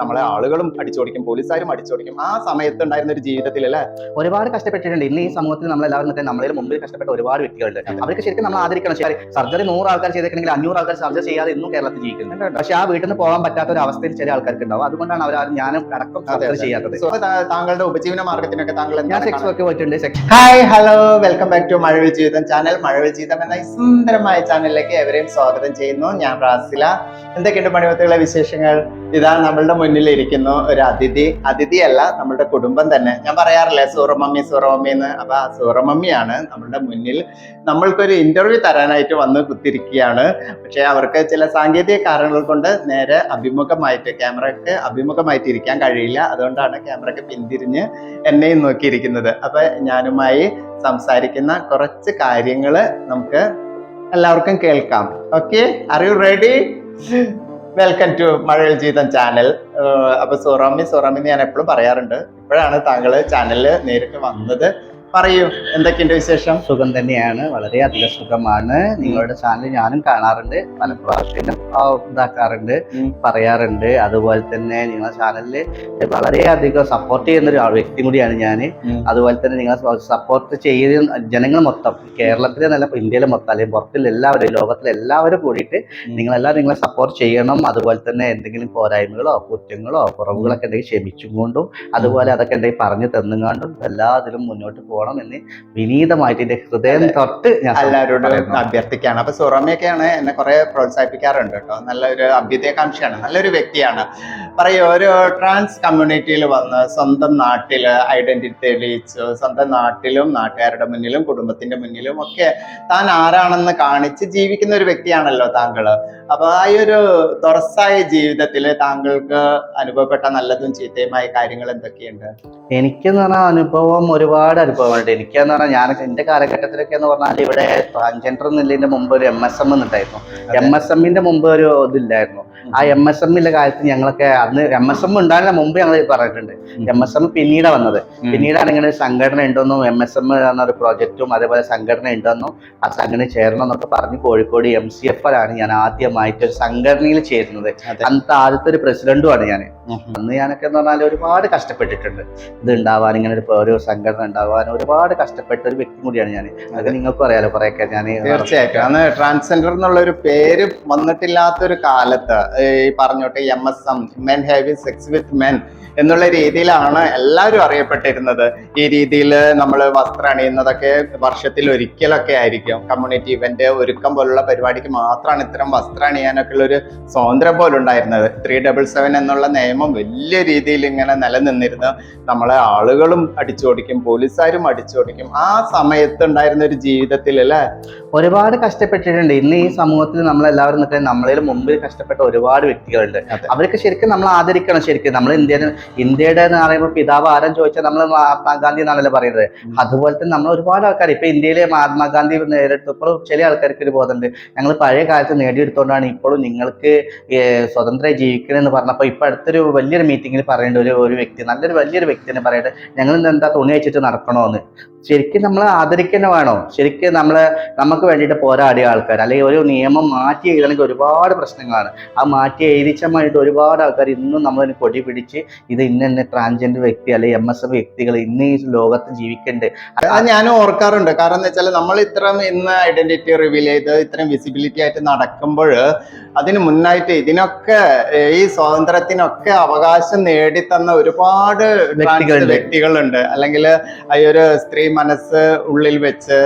നമ്മളെ ആളുകളും അടിച്ചോടിക്കും, പോലീസുകാരും അടിച്ചോടിക്കും. ആ സമയത്ത് ഉണ്ടായിരുന്ന ഒരു ജീവിതത്തിൽ അല്ലേ ഒരുപാട് കഷ്ടപ്പെട്ടിട്ടുണ്ട്. ഇന്ന് ഈ സമൂഹത്തിൽ നമ്മളെല്ലാവരും നമ്മളെ മുമ്പിൽ കഷ്ടപ്പെട്ട ഒരുപാട് വ്യക്തികളുണ്ട്. അവർക്ക് ശരിക്കും നമ്മൾ ആദരിക്കണം. സർജറി 100 ആൾക്കാർ ചെയ്തേക്കെങ്കിൽ 500 ആൾക്കാർ സർജറി ചെയ്യാതെ ഇന്നും കേരളത്തിൽ ജീവിക്കുന്നുണ്ട്. പക്ഷെ ആ വീട്ടിൽ നിന്ന് പോകാൻ പറ്റാത്ത ഒരു അവസ്ഥയിൽ ചില ആൾക്കാർക്ക് ഉണ്ടാവും. അതുകൊണ്ടാണ് അവർ ഞാനും അടക്കം സർജറി ചെയ്യാത്തത്. താങ്കളുടെ ഉപജീവന മാർഗത്തിനൊക്കെ താങ്കൾ ഞാൻ സെക്സ് വർക്ക് പോയിട്ടുണ്ട്. Hi, hello, welcome back to Mazhavil Jeevitham channel. മഴവിൽ ജീവിതം എന്ന സുന്ദരമായ ചാനലിലേക്ക് എവരെയും സ്വാഗതം ചെയ്യുന്നു. ഞാൻ റാസില. എന്തൊക്കെയുണ്ട് മണിമത്തുള്ള വിശേഷങ്ങൾ? ഇതാ നമ്മളുടെ മുന്നിൽ ഇരിക്കുന്നു ഒരു അതിഥിയല്ല, നമ്മളുടെ കുടുംബം തന്നെ. ഞാൻ പറയാറില്ലേ സൂറമമ്മി എന്ന്. അപ്പൊ ആ സൂറമമ്മിയാണ് നമ്മളുടെ മുന്നിൽ. നമ്മൾക്കൊരു ഇന്റർവ്യൂ തരാനായിട്ട് വന്ന് കുത്തിരിക്കുകയാണ്. പക്ഷെ അവർക്ക് ചില സാങ്കേതിക കാരണങ്ങൾ കൊണ്ട് നേരെ ക്യാമറയ്ക്ക് അഭിമുഖമായിട്ട് ഇരിക്കാൻ കഴിയില്ല. അതുകൊണ്ടാണ് ക്യാമറയ്ക്ക് പിന്തിരിഞ്ഞ് എന്നെയും നോക്കിയിരിക്കുന്നത്. അപ്പൊ ഞാനുമായി സംസാരിക്കുന്ന കുറച്ച് കാര്യങ്ങൾ നമുക്ക് എല്ലാവർക്കും കേൾക്കാം. Okay, are you ready? Welcome to Mazhavil Jeevitham channel. അപ്പൊ സോറാമി ഞാൻ എപ്പോഴും പറയാറുണ്ട്. ഇപ്പോഴാണ് താങ്കൾ ചാനലിൽ നേരിട്ട് വന്നത്. പറയൂ, എന്തൊക്കെയുണ്ട് വിശേഷം? സുഖം തന്നെയാണ്, വളരെയധികം സുഖമാണ്. നിങ്ങളുടെ ചാനൽ ഞാനും കാണാറുണ്ട്, പല പ്രാവശ്യം ഇതാക്കാറുണ്ട്, പറയാറുണ്ട്. അതുപോലെ തന്നെ നിങ്ങളുടെ ചാനലില് വളരെയധികം സപ്പോർട്ട് ചെയ്യുന്ന ഒരു വ്യക്തി കൂടിയാണ് ഞാൻ. അതുപോലെ തന്നെ നിങ്ങൾ സപ്പോർട്ട് ചെയ്യുന്ന ജനങ്ങൾ മൊത്തം, കേരളത്തിലെ നല്ല ഇന്ത്യയിലെ മൊത്തം, അല്ലെങ്കിൽ പുറത്തിൽ എല്ലാവരും, ലോകത്തിലെ എല്ലാവരും കൂടിയിട്ട് നിങ്ങളെ സപ്പോർട്ട് ചെയ്യണം. അതുപോലെ തന്നെ എന്തെങ്കിലും പോരായ്മകളോ കുറ്റങ്ങളോ കുറവുകളൊക്കെ ഉണ്ടെങ്കിൽ ക്ഷമിച്ചുകൊണ്ടും, അതുപോലെ അതൊക്കെ ഉണ്ടെങ്കിൽ പറഞ്ഞു തന്നുകൊണ്ടും എല്ലാത്തിലും മുന്നോട്ട് പോകണം എന്ന് വിനീതമായിട്ട് എന്റെ ഹൃദയം തൊട്ട് ഞാൻ എല്ലാവരോടും അഭ്യർത്ഥിക്കുകയാണ്. അപ്പൊ സുറമയൊക്കെയാണ് എന്നെ കുറെ പ്രോത്സാഹിപ്പിക്കാറുണ്ട് കേട്ടോ. നല്ലൊരു അഭ്യുദയകാംക്ഷയാണ്, നല്ലൊരു വ്യക്തിയാണ്. പറയൂ, ഒരു ട്രാൻസ് കമ്മ്യൂണിറ്റിയിൽ വന്ന് സ്വന്തം നാട്ടില് ഐഡന്റിറ്റി തെളിയിച്ചു, സ്വന്തം നാട്ടിലും നാട്ടുകാരുടെ മുന്നിലും കുടുംബത്തിന്റെ മുന്നിലും ഒക്കെ താൻ ആരാണെന്ന് കാണിച്ച് ജീവിക്കുന്ന ഒരു വ്യക്തിയാണല്ലോ താങ്കള്. അപ്പൊ ആ ഒരു തുറസായ ജീവിതത്തില് താങ്കൾക്ക് അനുഭവപ്പെട്ട നല്ലതും ചീത്തയുമായ കാര്യങ്ങൾ എന്തൊക്കെയുണ്ട്? എനിക്കെന്ന് പറഞ്ഞാൽ അനുഭവം, ഒരുപാട് അനുഭവമുണ്ട്. എനിക്കെന്ന് പറഞ്ഞാൽ ഞാൻ എന്റെ കാലഘട്ടത്തിലൊക്കെ എന്ന് പറഞ്ഞാൽ ഇവിടെ ട്രാൻസ്ജെൻഡർ എന്നുള്ളതിന്റെ മുമ്പ് ഒരു MSM ഉണ്ടായിരുന്നു. MSMന്റെ മുമ്പ് ഒരു ഇതില്ലായിരുന്നു. ആ MSMന്റെ കാര്യത്തിൽ ഞങ്ങളൊക്കെ അന്ന് MSM ഉണ്ടാകുന്ന മുമ്പ് ഞങ്ങൾ പറഞ്ഞിട്ടുണ്ട്. MSM പിന്നീട് വന്നത്. പിന്നീടാണ് ഇങ്ങനെ ഒരു സംഘടന ഉണ്ടെന്നും MSM എന്നൊരു പ്രോജക്റ്റും അതേപോലെ സംഘടന ഉണ്ടെന്നും ആ സംഘടന ചേരണം എന്നൊക്കെ പറഞ്ഞ് കോഴിക്കോട് MCFലാണ് ഞാൻ ആദ്യമായിട്ട് ഒരു സംഘടനയിൽ ചേരുന്നത്. അന്നത്തെ ആദ്യത്തെ ഒരു പ്രസിഡന്റുമാണ് ഞാൻ. അന്ന് ഞാനൊക്കെ എന്ന് പറഞ്ഞാൽ ഒരുപാട് കഷ്ടപ്പെട്ടിട്ടുണ്ട്. ഇത് ഉണ്ടാവാൻ, ഇങ്ങനെ ഒരു സംഘടന ഉണ്ടാവാൻ ഒരുപാട് കഷ്ടപ്പെട്ട ഒരു വ്യക്തി കൂടിയാണ് ഞാൻ. അത് നിങ്ങൾക്കും അറിയാലോ കുറെയൊക്കെ. ഞാൻ തീർച്ചയായിട്ടും അന്ന് ട്രാൻസ്ജെൻഡർ എന്നുള്ള ഒരു പേര് വന്നിട്ടില്ലാത്തൊരു കാലത്ത് ഈ പറഞ്ഞോട്ടെ MSM, മെൻ ഹാവിങ് സെക്സ് വിത്ത് മെൻ എന്നുള്ള രീതിയിലാണ് എല്ലാവരും അറിയപ്പെട്ടിരുന്നത്. ഈ രീതിയിൽ നമ്മൾ വസ്ത്രം അണിയുന്നതൊക്കെ വർഷത്തിൽ ഒരിക്കലൊക്കെ ആയിരിക്കും. കമ്മ്യൂണിറ്റി ഇവന്റ് ഒരുക്കം പോലുള്ള പരിപാടിക്ക് മാത്രമാണ് ഇത്തരം വസ്ത്രം അണിയാനൊക്കെ ഉള്ള ഒരു സ്വാതന്ത്ര്യം പോലും ഉണ്ടായിരുന്നത്. 377 എന്നുള്ള നിയമം വലിയ രീതിയിൽ ഇങ്ങനെ നിലനിന്നിരുന്നു. നമ്മളെ ആളുകളും അടിച്ചോടിക്കും, പോലീസുകാരും അടിച്ചോടിക്കും. ആ സമയത്ത് ഉണ്ടായിരുന്ന ഒരു ജീവിതത്തിൽ അല്ലേ ഒരുപാട് കഷ്ടപ്പെട്ടിട്ടുണ്ട്. ഇന്ന് ഈ സമൂഹത്തിൽ നമ്മളെല്ലാവരും നമ്മളതിൽ മുമ്പിൽ കഷ്ടപ്പെട്ട ഒരുപാട് വ്യക്തികളുണ്ട്. അവർക്ക് ശരിക്കും നമ്മൾ ആദരിക്കണം. ശരിക്കും നമ്മൾ ഇന്ത്യയുടെ എന്ന് പറയുമ്പോൾ പിതാവ് ആരും ചോദിച്ചാൽ നമ്മൾ മഹാത്മാഗാന്ധി എന്നാണല്ലോ പറയുന്നത്. അതുപോലെ തന്നെ നമ്മൾ ഒരുപാട് ആൾക്കാർ ഇപ്പൊ ഇന്ത്യയിലെ മഹാത്മാഗാന്ധി നേരിട്ടപ്പോൾ ചില ആൾക്കാർക്ക് ഒരു ബോധമുണ്ട്, ഞങ്ങൾ പഴയ കാലത്ത് നേടിയെടുത്തോണ്ടാണ് ഇപ്പോഴും നിങ്ങൾക്ക് സ്വതന്ത്രമായി ജീവിക്കണമെന്ന് പറഞ്ഞപ്പോൾ ഇപ്പൊ അടുത്തൊരു വലിയൊരു മീറ്റിങ്ങിൽ പറയേണ്ട ഒരു വ്യക്തി, വലിയൊരു വ്യക്തി തന്നെ പറയട്ടെ, ഞങ്ങൾ എന്താ തുണി വെച്ചിട്ട് നടക്കണോന്ന്. ശരിക്കും നമ്മൾ ആദരിക്കുന്ന വേണോ? ശരിക്കും നമുക്ക് വേണ്ടിയിട്ട് പോരാടിയ ആൾക്കാർ, അല്ലെങ്കിൽ ഒരു നിയമം മാറ്റി എഴുതണമെങ്കിൽ ഒരുപാട് പ്രശ്നങ്ങളാണ്. ആ മാറ്റി എഴുതിച്ചാൽ വേണ്ടിയിട്ട് ഒരുപാട് ആൾക്കാർ ഇന്നും നമ്മളതിന് കൊടി പിടിച്ച് ഇത് ഇന്ന ട്രാൻസ്ജെൻഡർ വ്യക്തി അല്ലെങ്കിൽ MSM വ്യക്തികൾ ഇന്ന് ഈ ലോകത്ത് ജീവിക്കുന്നുണ്ട്. അത് ഞാനും ഓർക്കാറുണ്ട്. കാരണം എന്താ വെച്ചാൽ നമ്മൾ ഇത്രയും ഇന്ന് ഐഡന്റിറ്റി റിവീൽ ചെയ്ത് ഇത്രയും വിസിബിലിറ്റി ആയിട്ട് നടക്കുമ്പോൾ അതിന് മുന്നായിട്ട് ഇതിനൊക്കെ ഈ സ്വാതന്ത്ര്യത്തിനൊക്കെ അവകാശം നേടിത്തന്ന ഒരുപാട് വ്യക്തികളുണ്ട്. അല്ലെങ്കിൽ ഈ ഒരു സ്ത്രീ മനസ്സ് ഉള്ളിൽ വെച്ച്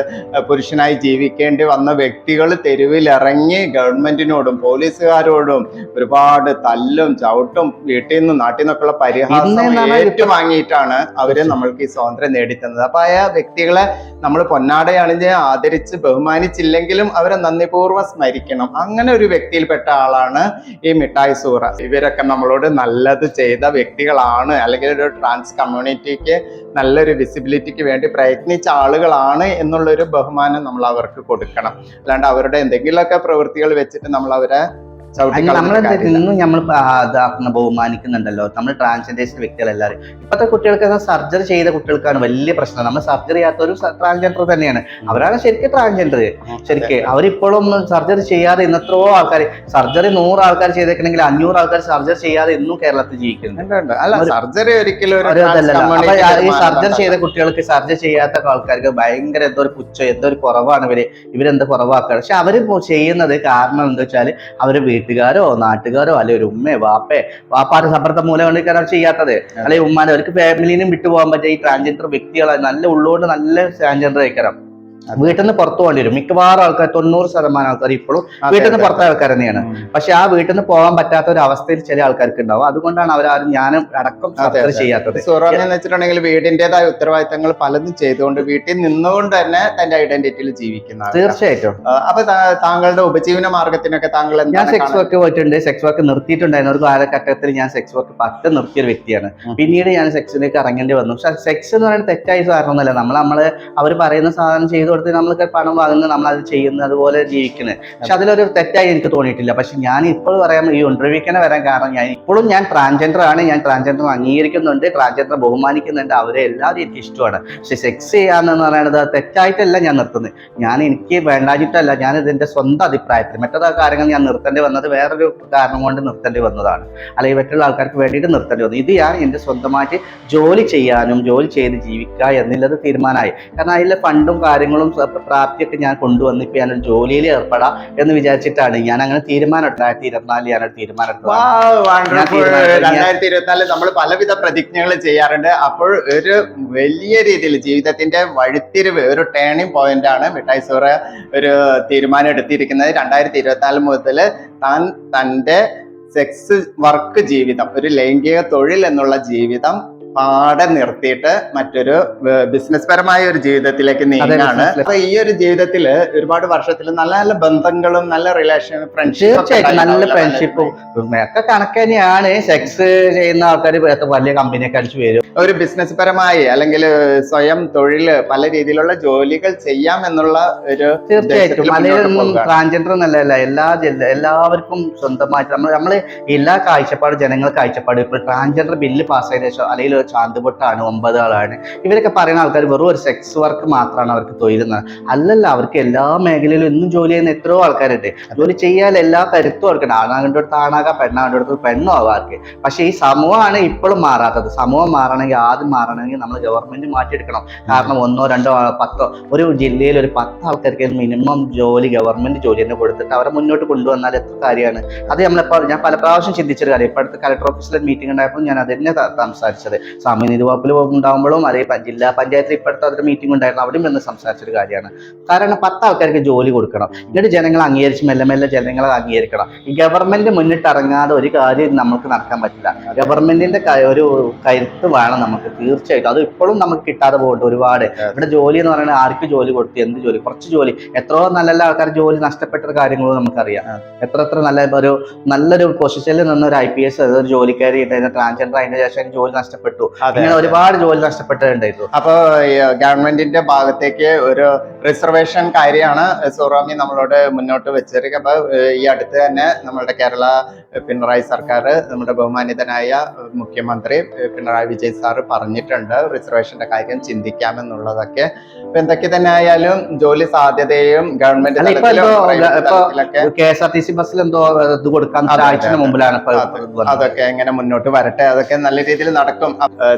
പുരുഷനായി ജീവിക്കേണ്ടി വന്ന വ്യക്തികൾ തെരുവിലിറങ്ങി ഗവൺമെന്റിനോടും പോലീസുകാരോടും ഒരുപാട് തല്ലും ചവിട്ടും വീട്ടിൽ നിന്നും നാട്ടിൽ നിന്നൊക്കെയുള്ള പരിഹാസം ഏറ്റുവാങ്ങിയിട്ടാണ് അവര് നമ്മൾക്ക് ഈ സ്വാതന്ത്ര്യം നേടിത്തന്നത്. അപ്പൊ ആ വ്യക്തികളെ നമ്മൾ പൊന്നാടയണിഞ്ഞ് ആദരിച്ച് ബഹുമാനിച്ചില്ലെങ്കിലും അവരെ നന്ദിപൂർവ്വം സ്മരിക്കണം. അങ്ങനെ ഒരു വ്യക്തിയിൽപ്പെട്ട ആളാണ് ഈ മിഠായി സൂറ. ഇവരൊക്കെ നമ്മളോട് നല്ലത് ചെയ്ത വ്യക്തികളാണ്, അല്ലെങ്കിൽ ഒരു ട്രാൻസ് കമ്മ്യൂണിറ്റിക്ക് നല്ലൊരു വിസിബിലിറ്റിക്ക് വേണ്ടി പ്രയത്നിച്ച ആളുകളാണ് എന്നുള്ളൊരു ബഹുമാനം നമ്മൾ അവർക്ക് കൊടുക്കണം. അല്ലാണ്ട് അവരുടെ എന്തെങ്കിലുമൊക്കെ പ്രവൃത്തികൾ വെച്ചിട്ട് നമ്മൾ അവരെ നമ്മൾ ഇന്നും നമ്മൾ ഇതാക്കുന്ന ബഹുമാനിക്കുന്നുണ്ടല്ലോ നമ്മൾ ട്രാൻസ്ജെൻഡേഴ്സ് വ്യക്തികളെല്ലാവരും. ഇപ്പോഴത്തെ കുട്ടികൾക്ക് സർജറി ചെയ്ത കുട്ടികൾക്കാണ് വലിയ പ്രശ്നം. നമ്മൾ സർജറി ചെയ്യാത്ത ഒരു ട്രാൻസ്ജെൻഡർ തന്നെയാണ്, അവരാണ് ശരിക്കും ട്രാൻസ്ജെൻഡർ. ശരിക്കും അവരിപ്പോഴും സർജറി ചെയ്യാതെ ഇന്നത്രോ ആൾക്കാർ സർജറി 100 ആൾക്കാർ ചെയ്തേക്കണമെങ്കിൽ 500 ആൾക്കാർ സർജറി ചെയ്യാതെ ഇന്നും കേരളത്തിൽ ജീവിക്കുന്നുണ്ട്. സർജറി ഒരിക്കലും ഈ സർജറി ചെയ്ത കുട്ടികൾക്ക് സർജറി ചെയ്യാത്ത ആൾക്കാർക്ക് ഭയങ്കര എന്തോ ഒരു പുച്ഛം, എന്തോ ഒരു കുറവാണ് ഇവരെന്താ കുറവാക്കുക. പക്ഷെ അവര് ചെയ്യുന്നത് കാരണം എന്താ വെച്ചാൽ അവര് വീട്ടുകാരോ നാട്ടുകാരോ അല്ലെങ്കിൽ ഒരു ഉമ്മയോ വാപ്പാന്റെ സമ്മർദ്ദം മൂലം കൊണ്ടിരിക്കാനാണ് ചെയ്യാത്തത്. അല്ലെങ്കിൽ ഉമ്മാനെ അവർക്ക് ഫാമിലിനും വിട്ടുപോകാൻ പറ്റിയ ഈ ട്രാൻസ്ജെൻഡർ വ്യക്തികളെ നല്ല ഉള്ളുകൊണ്ട് നല്ല ട്രാൻസ്ജെൻഡർ ആയിക്കണം. വീട്ടിൽ നിന്ന് പുറത്തു പോകേണ്ടി വരും. മിക്കവാറും ആൾക്കാർ 90% ആൾക്കാർ ഇപ്പോഴും വീട്ടിൽ നിന്ന് പുറത്ത ആൾക്കാർ തന്നെയാണ്. പക്ഷെ ആ വീട്ടിൽ നിന്ന് പോകാൻ പറ്റാത്ത ഒരു അവസ്ഥയിൽ ചില ആൾക്കാർക്ക് ഉണ്ടാവും. അതുകൊണ്ടാണ് അവരാരും ഞാനും അടക്കം സർജറി ചെയ്യാത്തത്. എന്ന് വെച്ചിട്ടുണ്ടെങ്കിൽ വീടിന്റേതായ ഉത്തരവാദിത്തങ്ങൾ പലതും ചെയ്തുകൊണ്ട് വീട്ടിൽ നിന്നുകൊണ്ട് തന്നെ തന്റെ ഐഡന്റിറ്റിയിൽ ജീവിക്കുന്ന. തീർച്ചയായിട്ടും. അപ്പൊ താങ്കളുടെ ഉപജീവന മാർഗത്തിനൊക്കെ താങ്കൾ ഞാൻ സെക്സ് വർക്ക് പോയിട്ടുണ്ട്, സെക്സ് വർക്ക് നിർത്തിയിട്ടുണ്ടായിരുന്നു. ഒരു കാലഘട്ടത്തിൽ ഞാൻ സെക്സ് വർക്ക് പറ്റ നിർത്തിയൊരു വ്യക്തിയാണ്. പിന്നീട് ഞാൻ സെക്സിലേക്ക് ഇറങ്ങേണ്ടി വന്നു. പക്ഷെ സെക്സ് എന്ന് പറയുന്നത് തെറ്റായ സാധനമൊന്നുമല്ല. നമ്മള് അവർ പറയുന്ന സാധനം ചെയ്തു കൊടുത്ത് നമ്മൾക്ക് പണം വാങ്ങുന്നത്, നമ്മളത് ചെയ്യുന്നത്, അതുപോലെ ജീവിക്കുന്നത്. പക്ഷെ അതിലൊരു തെറ്റായി എനിക്ക് തോന്നിയിട്ടില്ല. പക്ഷെ ഞാൻ ഇപ്പോൾ പറയാൻ ഈ ഇന്റർവ്യൂക്കിനെ വരാൻ കാരണം ഞാൻ ട്രാൻസ്ജെൻഡർ ആണ്. ഞാൻ ട്രാൻസ്ജെൻഡർ അംഗീകരിക്കുന്നുണ്ട്, ട്രാൻസ്ജെൻഡർ ബഹുമാനിക്കുന്നുണ്ട്, അവരെ എല്ലാവരും എനിക്ക് ഇഷ്ടമാണ്. പക്ഷെ സെക്സ് ചെയ്യാന്ന് പറയുന്നത് തെറ്റായിട്ടല്ല ഞാൻ നിർത്തുന്നത്. എനിക്ക് വേണ്ടാഞ്ഞിട്ടല്ല, ഞാൻ ഇതിന്റെ സ്വന്തം അഭിപ്രായത്തിൽ മറ്റേതാ കാര്യങ്ങൾ ഞാൻ നിർത്തേണ്ടി വന്നത് വേറൊരു കാരണം കൊണ്ട് നിർത്തേണ്ടി വന്നതാണ്, അല്ലെങ്കിൽ മറ്റുള്ള ആൾക്കാർക്ക് വേണ്ടിയിട്ട് നിർത്തേണ്ടി വന്നു. ഇത് ഞാൻ എൻ്റെ സ്വന്തമായിട്ട് ജോലി ചെയ്യാനും ജോലി ചെയ്ത് ജീവിക്കുക എന്നുള്ളത് തീരുമാനമായി. കാരണം അതിലെ ഫണ്ടും കാര്യങ്ങളും പ്രാപ്തിയൊക്കെ ഞാൻ കൊണ്ടുവന്ന് ഇപ്പൊ ഞാനൊരു ജോലിയിൽ ഏർപ്പെടാം എന്ന് വിചാരിച്ചിട്ടാണ് ഞാൻ അങ്ങനെ തീരുമാനം 2024 ഞാനൊരു തീരുമാനം. 2024 നമ്മൾ പലവിധ പ്രതിജ്ഞകൾ ചെയ്യാറുണ്ട്. അപ്പോൾ ഒരു വലിയ രീതിയിൽ ജീവിതത്തിന്റെ വഴിത്തിരിവ്, ഒരു ടേണിംഗ് പോയിന്റ് ആണ് മിഠായി സൂറ ഒരു തീരുമാനം എടുത്തിരിക്കുന്നത്. 2024 മുതൽ താൻ തന്റെ സെക്സ് വർക്ക് ജീവിതം, ഒരു ലൈംഗിക തൊഴിൽ എന്നുള്ള ജീവിതം പാടെ നിർത്തിയിട്ട് മറ്റൊരു ബിസിനസ് പരമായ ഒരു ജീവിതത്തിലേക്ക് നീങ്ങാണ്. അപ്പൊ ഈ ഒരു ജീവിതത്തില് ഒരുപാട് വർഷത്തിൽ നല്ല നല്ല ബന്ധങ്ങളും നല്ല റിലേഷൻ, തീർച്ചയായിട്ടും നല്ല ഫ്രണ്ട്ഷിപ്പും ഒക്കെ കണക്ക് തന്നെയാണ്. സെക്സ് ചെയ്യുന്ന ആൾക്കാർ വലിയ കമ്പനിയൊക്കെ അടിച്ചു വരും. ഒരു ബിസിനസ് പരമായി അല്ലെങ്കിൽ സ്വയം തൊഴില് പല രീതിയിലുള്ള ജോലികൾ ചെയ്യാം എന്നുള്ള ഒരു. തീർച്ചയായിട്ടും മലയാളം ട്രാൻസ്ജെൻഡർ എന്നല്ല, എല്ലാവർക്കും സ്വന്തമായിട്ട് നമ്മള് എല്ലാ കാഴ്ചപ്പാടും ജനങ്ങൾ കാഴ്ചപ്പാട്. ഇപ്പൊ ട്രാൻസ്ജെൻഡർ ബില്ല് പാസ്സായതിനു ശേഷം അല്ലെങ്കിൽ ചാന്തുപൊട്ടാണ് 9 ആളാണ് ഇവരൊക്കെ പറയുന്ന ആൾക്കാർ വെറും ഒരു സെക്സ് വർക്ക് മാത്രമാണ് അവർക്ക് തൊഴിലെന്നാണ്. അല്ലല്ല, അവർക്ക് എല്ലാ മേഖലയിലും ഇന്നും ജോലി ചെയ്യുന്ന എത്രയോ ആൾക്കാരുണ്ട്. ജോലി ചെയ്യാൻ എല്ലാ കരുത്തും അവർക്ക്. ആണാകേണ്ടടുത്ത് ആണാകാം, പെണ്ണാകേണ്ടടുത്ത് പെണ്ണും ആവാർക്ക്. പക്ഷെ ഈ സമൂഹമാണ് ഇപ്പോഴും മാറാത്തത്. സമൂഹം മാറണമെങ്കിൽ ആദ്യം മാറണമെങ്കിൽ നമ്മൾ ഗവൺമെന്റ് മാറ്റിയെടുക്കണം. കാരണം 1, 2, 10 ഒരു ജില്ലയിൽ ഒരു 10 ആൾക്കാർക്ക് മിനിമം ജോലി ഗവൺമെന്റ് ജോലി തന്നെ കൊടുത്തിട്ട് അവരെ മുന്നോട്ട് കൊണ്ടുവന്നാൽ എത്ര കാര്യമാണ്. അത് ഞാൻ പല പ്രാവശ്യം ചിന്തിച്ചൊരു കാര്യം. ഇപ്പോഴത്തെ കളക്ടർ ഓഫീസിലെ മീറ്റിംഗ് ഉണ്ടായപ്പോൾ ഞാൻ അതിനെ സംസാരിച്ചത്. സാമൂഹ്യനീതി വകുപ്പിൽ ഉണ്ടാകുമ്പോഴും അതേ ജില്ലാ പഞ്ചായത്തിൽ ഇപ്പോഴത്തെ അതൊരു മീറ്റിംഗ് ഉണ്ടായിരുന്നു, അവിടെയും വന്ന് സംസാരിച്ചൊരു കാര്യമാണ്. കാരണം 10 ആൾക്കാർക്ക് ജോലി കൊടുക്കണം. എന്നിട്ട് ജനങ്ങളെ അംഗീകരിച്ച് മെല്ലെ മെല്ലെ ജനങ്ങളെ അംഗീകരിക്കണം. ഈ ഗവൺമെന്റ് മുന്നിട്ടിറങ്ങാതെ ഒരു കാര്യം നമുക്ക് നടക്കാൻ പറ്റില്ല. ഗവൺമെന്റിന്റെ ഒരു കരുത്ത് വേണം നമുക്ക് തീർച്ചയായിട്ടും. അത് ഇപ്പോഴും നമുക്ക് കിട്ടാതെ പോകുന്നുണ്ട് ഒരുപാട്. ഇവിടെ ജോലി എന്ന് പറയുന്നത് ആർക്ക് ജോലി കൊടുത്തു, എന്ത് ജോലി, കുറച്ച് ജോലി. എത്രയോ നല്ല ആൾക്കാർ ജോലി നഷ്ടപ്പെട്ട കാര്യങ്ങളും നമുക്കറിയാം. എത്ര നല്ലൊരു പൊസിഷനിൽ നിന്ന് ഒരു IPS ഒരു ജോലിക്കാരി ട്രാൻസ്ജെൻഡർ അതിന്റെ ശേഷം ജോലി നഷ്ടപ്പെട്ടു. ഇങ്ങനെ ഒരുപാട് ജോലി നഷ്ടപ്പെട്ടിട്ടുണ്ടായിരുന്നു. അപ്പൊ ഗവൺമെന്റിന്റെ ഭാഗത്തേക്ക് ഒരു റിസർവേഷൻ കാര്യമാണ് സൂറാമി നമ്മളോട് മുന്നോട്ട് വെച്ചിരിക്കുക. അപ്പൊ ഈ അടുത്ത് തന്നെ നമ്മുടെ കേരള പിണറായി സർക്കാർ, നമ്മുടെ ബഹുമാനിതനായ മുഖ്യമന്ത്രി പിണറായി വിജയൻ സാറ് പറഞ്ഞിട്ടുണ്ട് റിസർവേഷന്റെ കാര്യം ചിന്തിക്കാമെന്നുള്ളതൊക്കെ. അപ്പൊ എന്തൊക്കെ തന്നെ ആയാലും ജോലി സാധ്യതയും ഗവൺമെന്റ് KSRTC ബസ്സിൽ എന്തോ ഇത് കൊടുക്കാൻ ആഴ്ച മുമ്പിലാണ് അതൊക്കെ എങ്ങനെ മുന്നോട്ട് വരട്ടെ, അതൊക്കെ നല്ല രീതിയിൽ നടക്കും.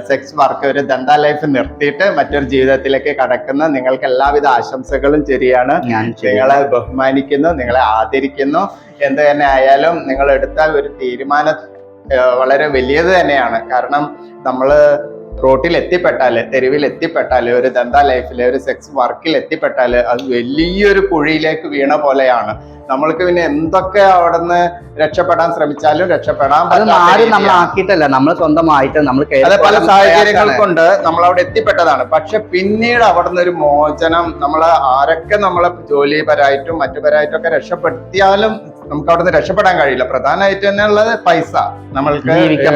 സെക്സ് വർക്ക് ഒരു ദന്ത ലൈഫ് നിർത്തിയിട്ട് മറ്റൊരു ജീവിതത്തിലേക്ക് കടക്കുന്ന നിങ്ങൾക്ക് എല്ലാവിധ ആശംസകളും ശരിയാണ്. നിങ്ങളെ ബഹുമാനിക്കുന്നു, നിങ്ങളെ ആദരിക്കുന്നു. എന്ത് തന്നെ ആയാലും നിങ്ങൾ എടുത്ത ഒരു തീരുമാനം വളരെ വലിയത് തന്നെയാണ്. കാരണം നമ്മള് റോട്ടിൽ എത്തിപ്പെട്ടാല്, തെരുവിൽ എത്തിപ്പെട്ടാല്, ഒരു ദന്ത ലൈഫില്, ഒരു സെക്സ് വർക്കിൽ എത്തിപ്പെട്ടാല് അത് വലിയൊരു കുഴിയിലേക്ക് വീണ പോലെയാണ്. നമ്മൾക്ക് പിന്നെ എന്തൊക്കെ അവിടെ നിന്ന് രക്ഷപ്പെടാൻ ശ്രമിച്ചാലും രക്ഷപ്പെടാൻ നമ്മൾ ആക്കിയിട്ടല്ല, നമ്മൾ സ്വന്തമായിട്ട് അത് പല സാഹചര്യങ്ങൾ കൊണ്ട് നമ്മൾ അവിടെ എത്തിപ്പെട്ടതാണ്. പക്ഷെ പിന്നീട് അവിടെ നിന്ന് ഒരു മോചനം, നമ്മളെ ആരൊക്കെ നമ്മളെ ജോലിപരമായിട്ടും മറ്റുപരമായിട്ടും ഒക്കെ രക്ഷപ്പെടുത്തിയാലും നമുക്ക് അവിടുന്ന് രക്ഷപ്പെടാൻ കഴിയില്ല. പ്രധാനമായിട്ട് തന്നെ ഉള്ളത് പൈസ. നമ്മൾക്ക് ജീവിക്കാൻ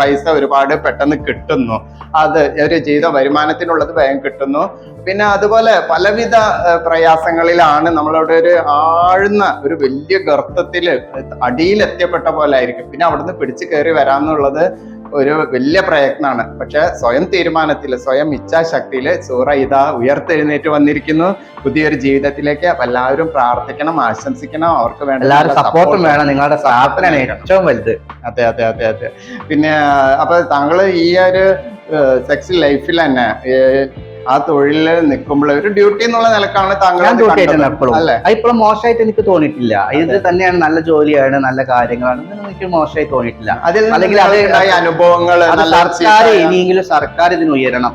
പൈസ ഒരുപാട് പെട്ടെന്ന് കിട്ടുന്നു, അത് ഒരു ജീവിത വരുമാനത്തിനുള്ളത് വേഗം കിട്ടുന്നു. പിന്നെ അതുപോലെ പലവിധ പ്രയാസങ്ങളിലാണ് നമ്മളവിടെ ഒരു ആഴ്ന്ന ഒരു വലിയ ഗർത്തത്തില് അടിയിലെത്തിയപ്പെട്ട പോലെ ആയിരിക്കും. പിന്നെ അവിടുന്ന് പിടിച്ചു കയറി വരാന്നുള്ളത് ഒരു വലിയ പ്രയത്നമാണ്. പക്ഷെ സ്വയം തീരുമാനത്തിൽ, സ്വയം ഇച്ഛാശക്തിയിൽ സൂറ ഇതാ ഉയർത്തെഴുന്നേറ്റ് വന്നിരിക്കുന്നു പുതിയൊരു ജീവിതത്തിലേക്ക്. അപ്പൊ എല്ലാവരും പ്രാർത്ഥിക്കണം, ആശംസിക്കണം, അവർക്ക് വേണ്ട എല്ലാവരും സപ്പോർട്ടും വേണം. നിങ്ങളുടെ പ്രാർത്ഥനയാണ് ഏറ്റവും വലുത്. അതെ അതെ അതെ അതെ. പിന്നെ അപ്പൊ താങ്കള് ഈ ഒരു സെക്സ് ലൈഫിൽ തന്നെ ആ തൊഴിലിൽ നിൽക്കുമ്പോൾ ഒരു ഡ്യൂട്ടി എന്നുള്ള നിലക്കാണ് താങ്കൾ അല്ലേ? ഇപ്പോഴും മോശമായിട്ട് എനിക്ക് തോന്നിയിട്ടില്ല. ഇത് തന്നെയാണ്, നല്ല ജോലിയാണ്, നല്ല കാര്യങ്ങളാണ്, എനിക്ക് മോശമായി തോന്നിയിട്ടില്ല. അതിൽ അല്ലെങ്കിൽ അനുഭവങ്ങൾ സർക്കാർ ഇനിയെങ്കിലും സർക്കാർ ഇതിന് ഉയരണം.